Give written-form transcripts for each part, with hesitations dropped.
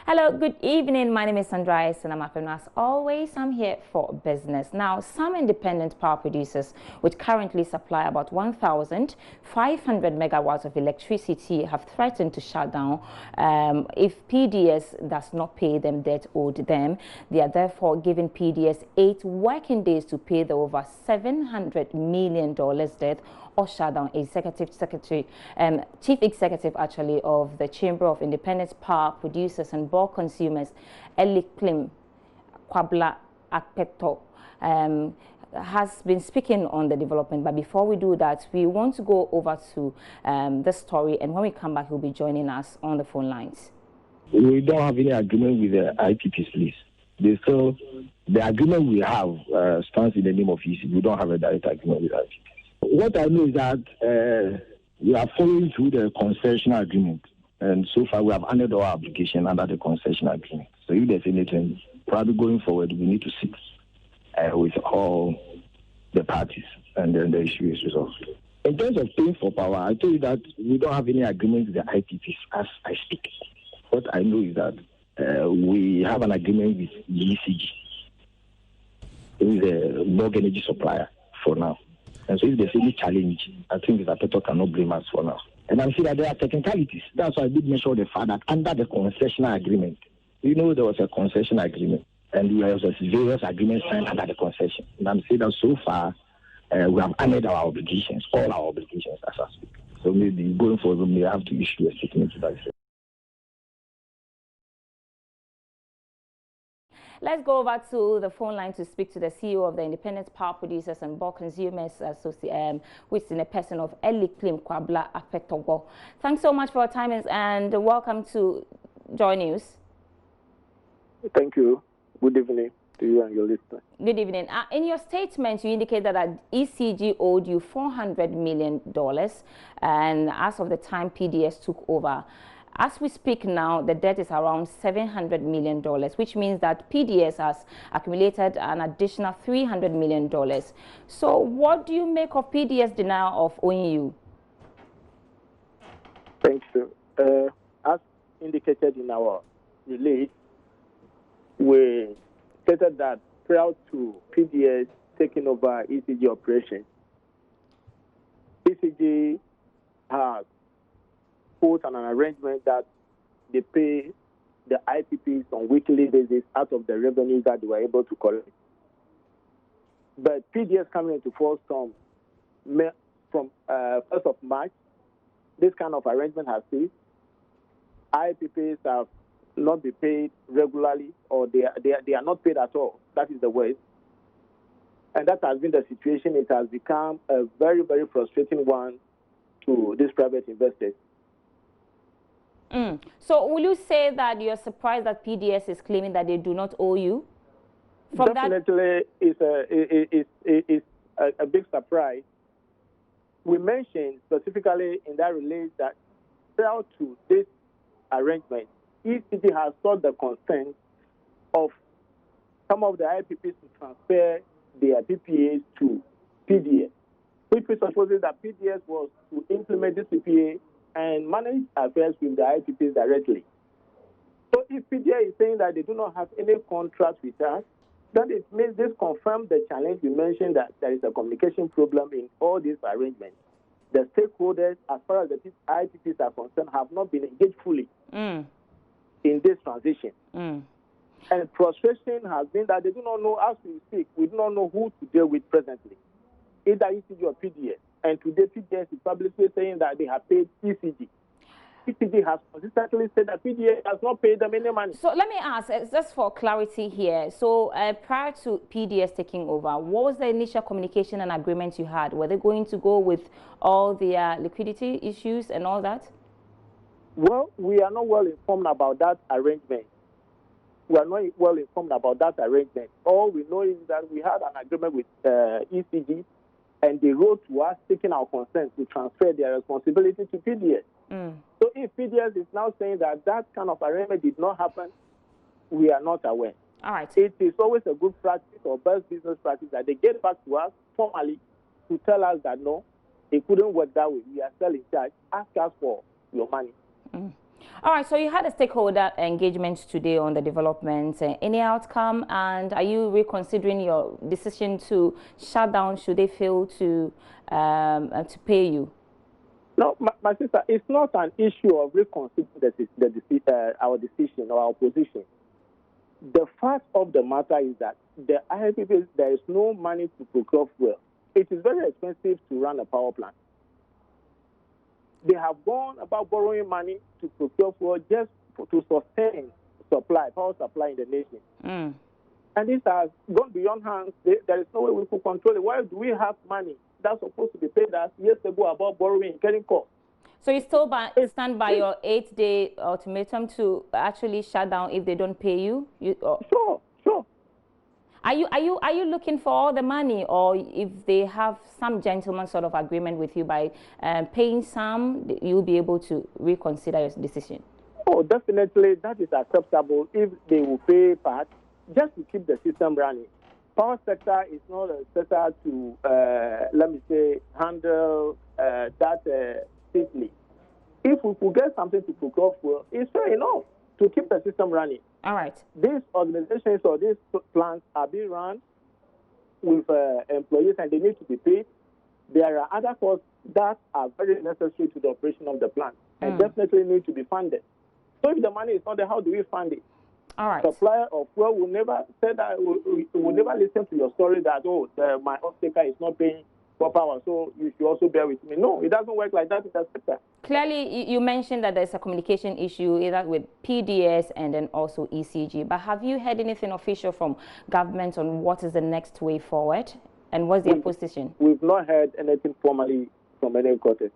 Hello, good evening. My name is Sandra and as always, I'm here for business. Now, some independent power producers, which currently supply about 1,500 megawatts of electricity, have threatened to shut down if PDS does not pay them debt owed them. They are therefore giving PDS 8 working days to pay the over $700 million debt or shut down. Chief executive actually of the Chamber of Independent Power Producers and Bulk Consumers, Eliklim Kwabla Akpeto, has been speaking on the development. But before we do that, we want to go over to the story, and when we come back, he'll be joining us on the phone lines. We don't have any agreement with the IPPs, please. So the agreement we have stands in the name of EC. We don't have a direct agreement with IPPs. What I know is that we are following through the concession agreement, and so far we have honored our obligation under the concession agreement. So if there's anything, probably going forward, we need to sit with all the parties, and then the issue is resolved. In terms of paying for power, I told you that we don't have any agreement with the IPPs as I speak. What I know is that we have an agreement with ECG, who is a bulk energy supplier for now. And so if there's any challenge, I think that people cannot blame us for now. And I'm sure that there are technicalities. That's why I did mention the fact that under the concession agreement, there was a concession agreement, and there was various agreements signed under the concession. And I'm saying that so far, we have honored our obligations, all our obligations as I speak. So maybe going forward, we may have to issue a statement to that effect. Let's go over to the phone line to speak to the CEO of the Independent Power Producers and Bulk Consumers Association, which is in a person of Eliklim Kwabla Akpeto. Thanks so much for your time and welcome to Joy News. Thank you. Good evening to you and your listeners. Good evening. In your statement, you indicated that ECG owed you $400 million, and as of the time PDS took over. As we speak now, the debt is around $700 million, which means that PDS has accumulated an additional $300 million. So what do you make of PDS denial of owing you? Thank you. As indicated in our release, we stated that prior to PDS taking over ECG operations, ECG has put on an arrangement that they pay the IPPs on weekly basis out of the revenue that they were able to collect. But PDS coming into force from 1st of March, this kind of arrangement has ceased. IPPs have not been paid regularly, or they are not paid at all. That is the way. And that has been the situation. It has become a very, very frustrating one to these private investors. So will you say that you're surprised that PDS is claiming that they do not owe you? Definitely, it's a big surprise. We mentioned specifically in that release that prior to this arrangement, ECG has sought the consent of some of the IPPs to transfer their PPAs to PDS, which presupposes that PDS was to implement this PPA and manage affairs with the IPPs directly. So if PDS is saying that they do not have any contract with us, then it means this confirms the challenge we mentioned, that there is a communication problem in all these arrangements. The stakeholders, as far as the IPPs are concerned, have not been engaged fully in this transition. And frustration has been that they do not know, as we speak, we do not know who to deal with presently, either ECG or PDS. And today, PDS is publicly saying that they have paid ECG. ECG has consistently said that PDS has not paid them any money. So let me ask, just for clarity here. So prior to PDS taking over, what was the initial communication and agreement you had? Were they going to go with all the liquidity issues and all that? Well, we are not well informed about that arrangement. We are not well informed about that arrangement. All we know is that we had an agreement with ECG, and they wrote to us seeking our consent to transfer their responsibility to PDS. So if PDS is now saying that that kind of arrangement did not happen, we are not aware. All right. It is always a good practice or best business practice that they get back to us formally to tell us that no, it couldn't work that way. We are still in charge. Ask us for your money. All right, so you had a stakeholder engagement today on the development. Any outcome, and are you reconsidering your decision to shut down should they fail to pay you? No, my sister, it's not an issue of reconsidering our decision or our position. The fact of the matter is that the IPPs, there is no money to procure fuel. It is very expensive to run a power plant. They have gone about borrowing money to procure fuel just to sustain power supply in the nation. And this has gone beyond hands. There is no way we could control it. Why do we have money that's supposed to be paid us years ago about borrowing, getting costs? So you still stand by your 8-day ultimatum to actually shut down if they don't pay you? Sure. Are you looking for all the money, or if they have some gentleman sort of agreement with you by paying some, you'll be able to reconsider your decision? Oh, definitely that is acceptable if they will pay part just to keep the system running. Power sector is not a sector to, let me say, handle that safely. If we could get something to procure fuel, it's fair enough to keep the system running. All right. These organizations or these plants are being run with employees and they need to be paid. There are other costs that are very necessary to the operation of the plant and definitely need to be funded. So if the money is not there, how do we fund it? All right. Supplier of fuel will never say that, will never listen to your story that, my off-taker is not paying for power, so you should also bear with me. No, it doesn't work like that in the sector. Clearly, you mentioned that there's a communication issue either with PDS and then also ECG. But have you heard anything official from government on what is the next way forward and what's their position? We've not heard anything formally from any quarter.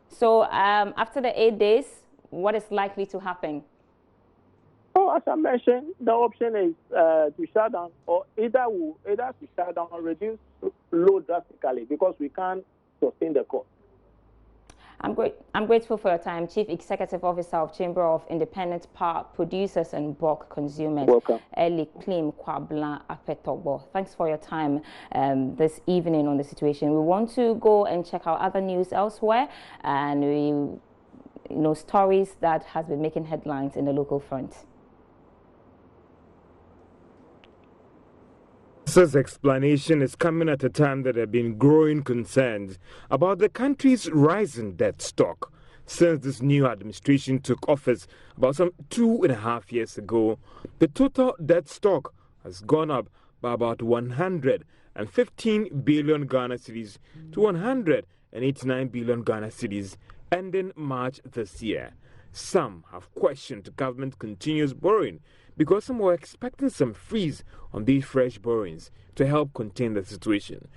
So after the 8 days, what is likely to happen? Oh, as I mentioned, the option is to shut down, or either to shut down or reduce load drastically because we can't sustain the cost. I'm grateful for your time, Chief Executive Officer of Chamber of Independent Power Producers and Bulk Consumers. Welcome. Eli Klim Kwabla Apetobo. Thanks for your time this evening on the situation. We want to go and check out other news elsewhere, and stories that has been making headlines in the local front. This explanation is coming at a time that there have been growing concerns about the country's rising debt stock. Since this new administration took office about some 2.5 years ago, the total debt stock has gone up by about 115 billion Ghana cedis to 189 billion Ghana cedis, ending March this year. Some have questioned government continuous borrowing because some were expecting some freeze on these fresh borrowings to help contain the situation.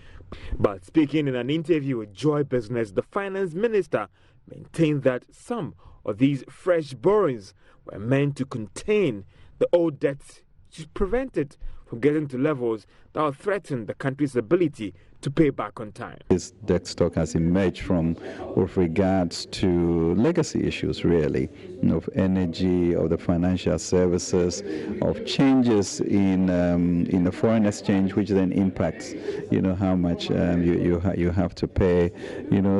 But speaking in an interview with Joy Business, the finance minister maintained that some of these fresh borrowings were meant to contain the old debts to prevent it from getting to levels that will threaten the country's ability to pay back on time. This debt stock has emerged from with regards to legacy issues, really, of energy, of the financial services, of changes in the foreign exchange, which then impacts, how much you have to pay,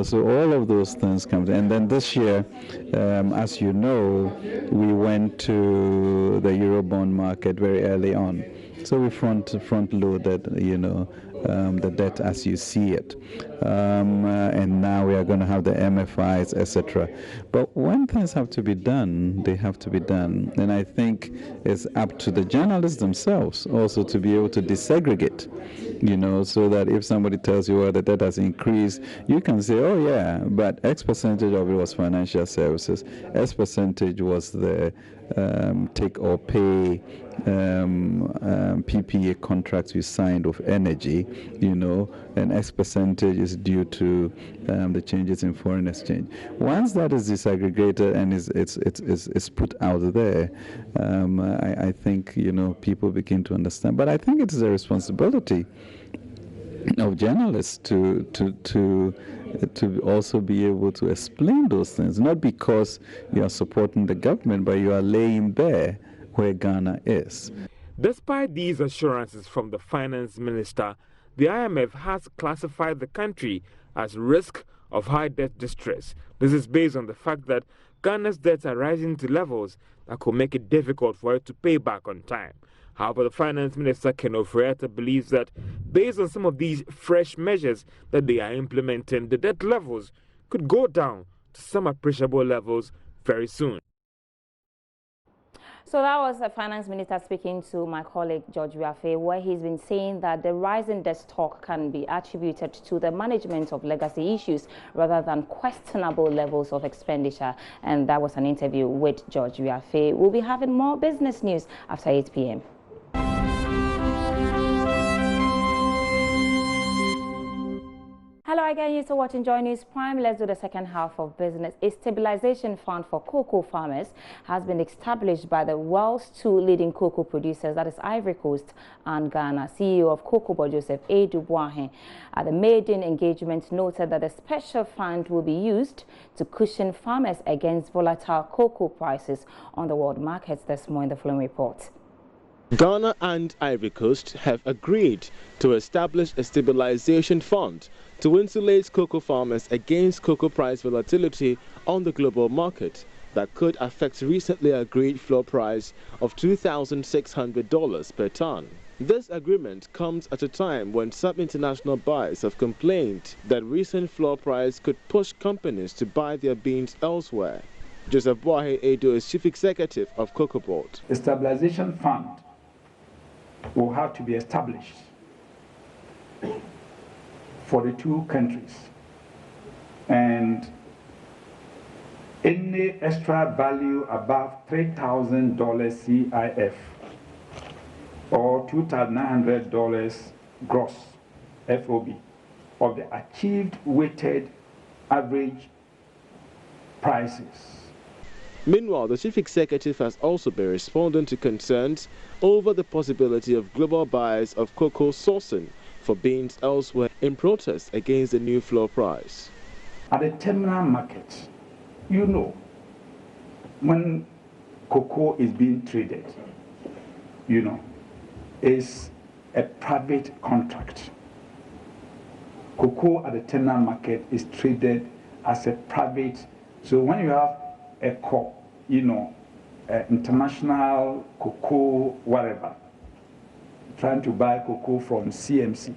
So all of those things come. And then this year, as you know, we went to the Eurobond market very early on. So we front loaded, the debt as you see it. And now we are going to have the MFIs, etc. But when things have to be done, they have to be done. And I think it's up to the journalists themselves also to be able to desegregate, so that if somebody tells you, the debt has increased, you can say, oh yeah, but X percentage of it was financial services, X percentage was the take or pay PPA contracts we signed with energy, and X percentage is due to the changes in foreign exchange. Once that is disaggregated and it's put out there, I think people begin to understand. But I think it is a responsibility of journalists to also be able to explain those things, not because you are supporting the government, but you are laying bare where Ghana is. Despite these assurances from the finance minister, the IMF has classified the country as risk of high debt distress. This is based on the fact that Ghana's debts are rising to levels that could make it difficult for it to pay back on time. However, the Finance Minister, Ken Ofori-Atta, believes that based on some of these fresh measures that they are implementing, the debt levels could go down to some appreciable levels very soon. So that was the Finance Minister speaking to my colleague George Wiafe, where he's been saying that the rising debt stock can be attributed to the management of legacy issues rather than questionable levels of expenditure. And that was an interview with George Wiafe. We'll be having more business news after 8 p.m. Hello again, you're still watching Joy News Prime. Let's do the second half of business. A stabilization fund for cocoa farmers has been established by the world's two leading cocoa producers, that is Ivory Coast and Ghana. CEO of Cocoa Board, Joseph A. Dubois, at the maiden engagement, noted that the special fund will be used to cushion farmers against volatile cocoa prices on the world markets. There's more in the following report. Ghana and Ivory Coast have agreed to establish a stabilization fund to insulate cocoa farmers against cocoa price volatility on the global market that could affect recently agreed floor price of $2,600 per ton. This agreement comes at a time when some international buyers have complained that recent floor price could push companies to buy their beans elsewhere. Joseph Boahe Edo is Chief Executive of Cocoa Board. The stabilization fund will have to be established for the two countries, and any extra value above $3,000 CIF or $2,900 gross FOB of the achieved weighted average prices. Meanwhile, the Chief Executive has also been responding to concerns over the possibility of global buyers of cocoa sourcing for beans elsewhere in protest against the new floor price. At the terminal market, you know, when cocoa is being traded, you know, it's a private contract. Cocoa at the terminal market is traded as a private. So when you have a international cocoa, whatever, trying to buy cocoa from CMC,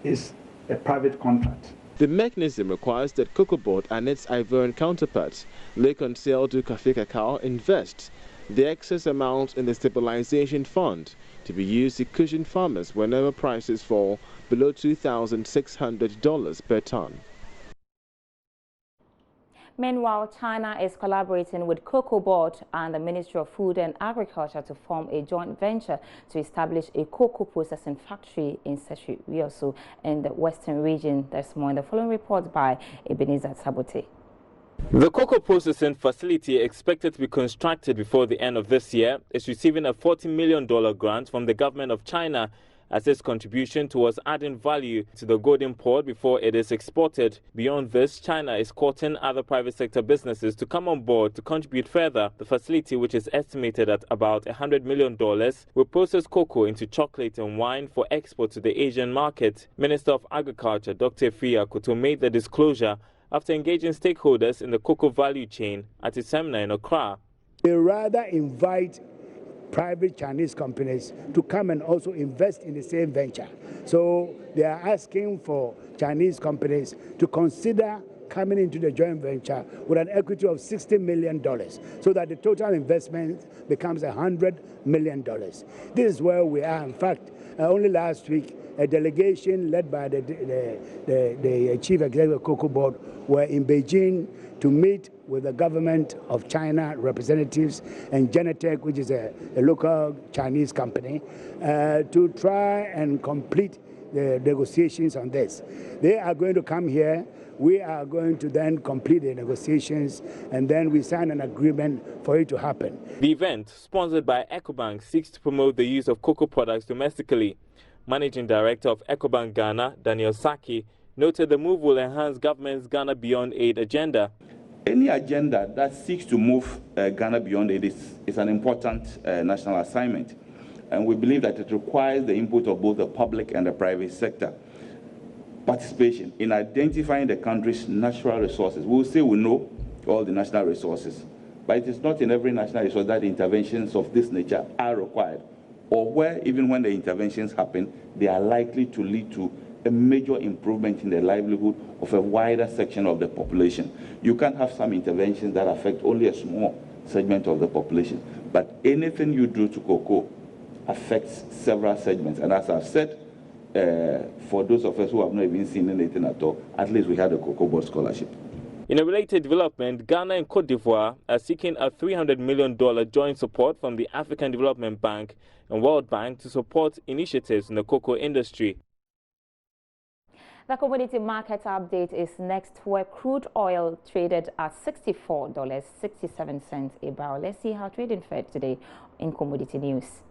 is a private contract. The mechanism requires that Cocoa Board and its Ivorian counterparts, Le Conseil du Café Cacao, invest the excess amount in the stabilization fund to be used to cushion farmers whenever prices fall below $2,600 per ton. Meanwhile, China is collaborating with Cocoa Board and the Ministry of Food and Agriculture to form a joint venture to establish a cocoa processing factory in Seshi-Riosu in the western region. There's more in the following report by Ebenezer Sabote. The cocoa processing facility, expected to be constructed before the end of this year, is receiving a $40 million grant from the government of China as its contribution towards adding value to the golden pod before it is exported. Beyond this, China is courting other private sector businesses to come on board to contribute further. The facility, which is estimated at about $100 million, will process cocoa into chocolate and wine for export to the Asian market. Minister of Agriculture, Dr. Fia Koto, made the disclosure after engaging stakeholders in the cocoa value chain at a seminar in Accra. They rather invite private Chinese companies to come and also invest in the same venture. So they are asking for Chinese companies to consider coming into the joint venture with an equity of $60 million so that the total investment becomes $100 million. This is where we are. In fact, only last week, a delegation led by the Chief Executive of Cocoa Board were in Beijing to meet with the government of China representatives and Genetech, which is a local Chinese company, to try and complete the negotiations on this. They are going to come here. We are going to then complete the negotiations, and then we sign an agreement for it to happen. The event, sponsored by Ecobank, seeks to promote the use of cocoa products domestically. Managing Director of Ecobank Ghana, Daniel Saki, noted the move will enhance government's Ghana Beyond Aid agenda. Any agenda that seeks to move Ghana Beyond Aid is an important national assignment, and we believe that it requires the input of both the public and the private sector participation in identifying the country's natural resources. We will say we know all the national resources. But it is not in every national resource that interventions of this nature are required, or where even when the interventions happen, they are likely to lead to a major improvement in the livelihood of a wider section of the population. You can have some interventions that affect only a small segment of the population, but anything you do to cocoa affects several segments. And as I've said, for those of us who have not even seen anything at all, at least we had a Cocoa Board scholarship. In a related development, Ghana and Cote d'Ivoire are seeking a $300 million joint support from the African Development Bank and World Bank to support initiatives in the cocoa industry. The commodity market update is next, where crude oil traded at $64.67 a barrel. Let's see how trading fared today in commodity news.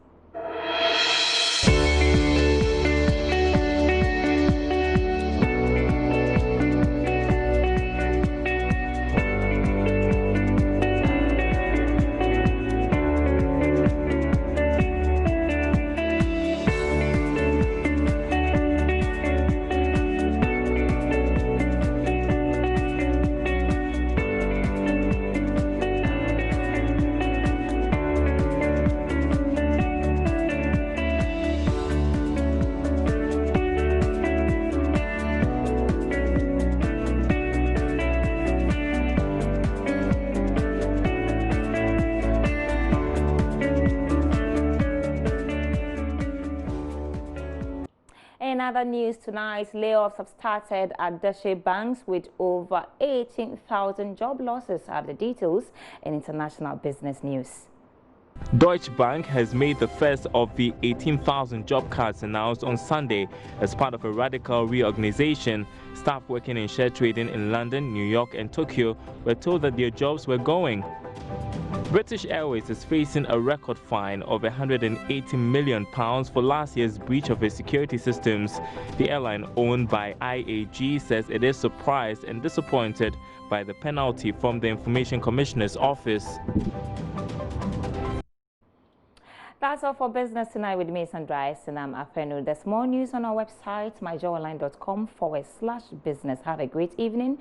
In other news tonight, layoffs have started at Deutsche Bank with over 18,000 job losses. Have the details in international business news. Deutsche Bank has made the first of the 18,000 job cuts announced on Sunday as part of a radical reorganization. Staff working in share trading in London, New York and Tokyo were told that their jobs were going. British Airways is facing a record fine of £180 million for last year's breach of its security systems. The airline, owned by IAG, says it is surprised and disappointed by the penalty from the Information Commissioner's office. That's all for Business Tonight with me, Sandra Sinam Afenu. There's more news on our website, myjoyonline.com/business. Have a great evening.